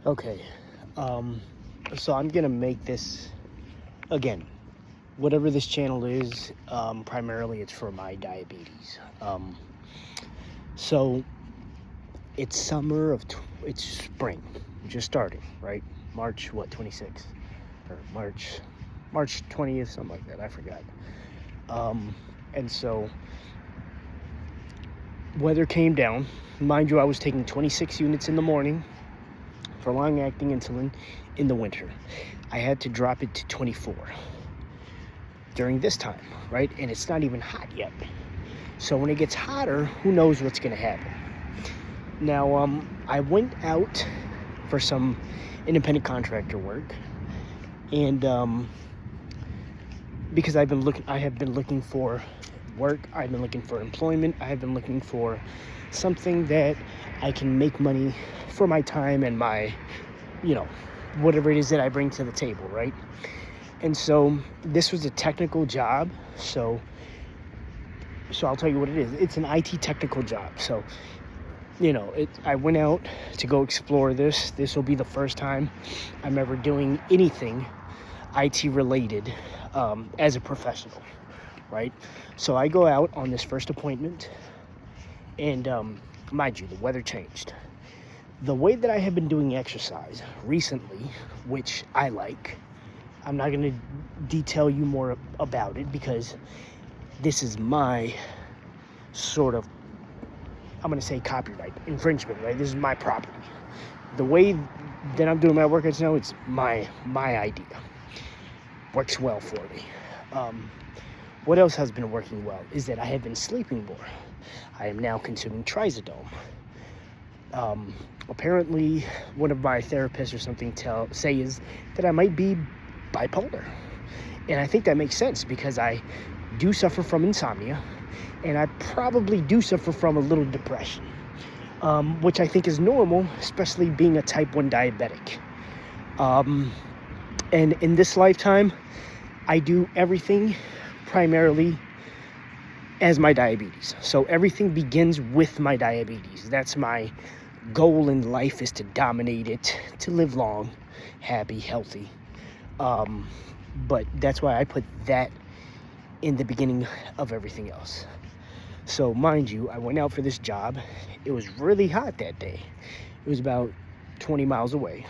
Okay, um, so I'm gonna make this again. Whatever this channel is, primarily it's for my diabetes. So it's it's spring, just starting, right? March 26th or March 20th, something like that. I forgot. And so weather came down. Mind you, I was taking 26 units in the morning for long-acting insulin in the winter. I had to drop it to 24 during this time, right? And it's not even hot yet. So when it gets hotter, who knows what's going to happen. Now, I went out for some independent contractor work, and because I have been looking for work, I've been looking for employment, I have been looking for something that I can make money for my time and my, whatever it is that I bring to the table, right? And so this was a technical job, so I'll tell you what it is. It's an IT technical job. So, I went out to go explore this. This will be the first time I'm ever doing anything IT related as a professional, right? So I go out on this first appointment, and mind you, the weather changed. The way that I have been doing exercise recently, which I like, I'm not going to detail you more about it because this is my sort of, I'm going to say copyright infringement, right? This is my property. The way that I'm doing my workouts now, it's my idea. Works well for me. What else has been working well is that I have been sleeping more. I am now consuming trazodone. Apparently, one of my therapists or something says that I might be bipolar. And I think that makes sense because I do suffer from insomnia, and I probably do suffer from a little depression, which I think is normal, especially being a type 1 diabetic. And in this lifetime, I do everything primarily as my diabetes. So everything begins with my diabetes. That's my goal in life, is to dominate it, to live long, happy, healthy. But that's why I put that in the beginning of everything else. So mind you, I went out for this job. It was really hot that day. It was about 20 miles away.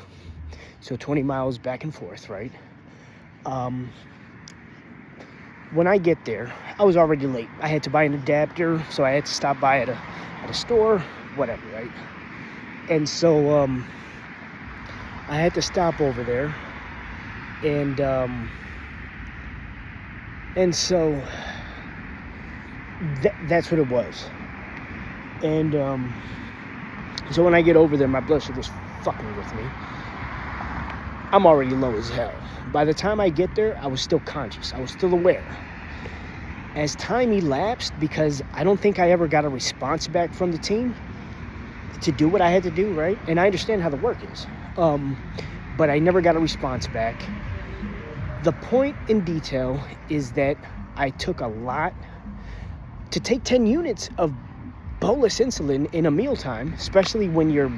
So 20 miles back and forth, right? When I get there, I was already late. I had to buy an adapter, so I had to stop by at a store, whatever, right? And so I had to stop over there, and so that's what it was. And so when I get over there, my blood sugar's fucking with me. I'm already low as hell. By the time I get there, I was still conscious. I was still aware. As time elapsed, because I don't think I ever got a response back from the team to do what I had to do, right? And I understand how the work is. But I never got a response back. The point in detail is that I took a lot to take 10 units of bolus insulin in a mealtime, especially when your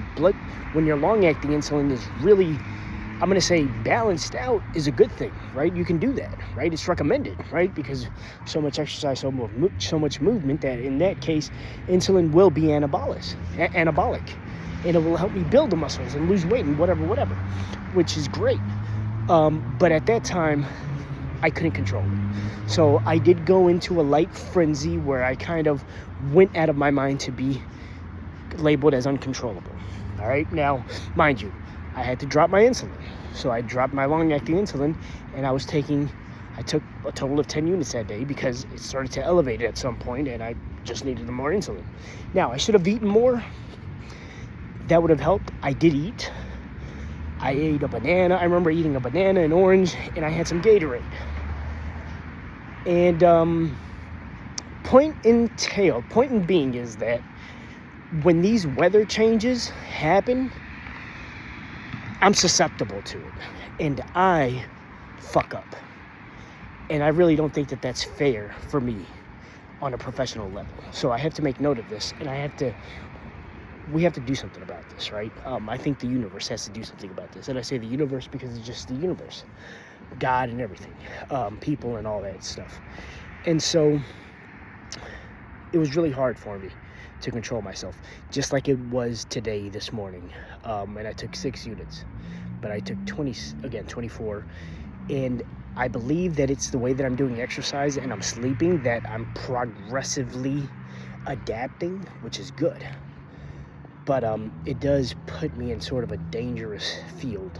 long-acting insulin is really, I'm going to say, balanced out, is a good thing, right? You can do that, right? It's recommended, right? Because so much exercise, so much movement, that in that case, insulin will be anabolic, and it will help me build the muscles and lose weight and whatever, which is great. But at that time, I couldn't control it. So I did go into a light frenzy where I kind of went out of my mind to be labeled as uncontrollable. All right. Now, mind you, I had to drop my insulin. So I dropped my long-acting insulin, and I took a total of 10 units that day because it started to elevate at some point, and I just needed more insulin. Now, I should have eaten more. That would have helped. I did eat. I ate a banana. I remember eating a banana, an orange, and I had some Gatorade. And point in being is that when these weather changes happen, I'm susceptible to it, and I fuck up. And I really don't think that that's fair for me on a professional level. So I have to make note of this, and I have to we have to do something about this, right? I think the universe has to do something about this. And I say the universe because it's just the universe, God and everything, people and all that stuff. And so it was really hard for me to control myself, just like it was today, this morning. And I took 6 units, but I took 24. And I believe that it's the way that I'm doing exercise and I'm sleeping that I'm progressively adapting, which is good. But it does put me in sort of a dangerous field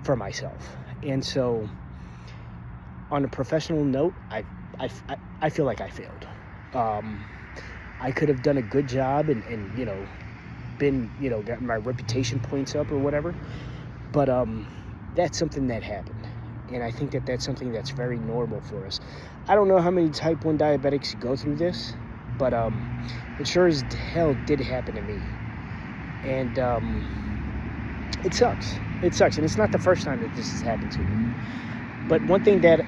for myself. And so on a professional note, I feel like I failed. I could have done a good job and been, got my reputation points up or whatever. But that's something that happened. And I think that that's something that's very normal for us. I don't know how many type 1 diabetics go through this, but it sure as hell did happen to me. And it sucks. It sucks. And it's not the first time that this has happened to me. But one thing that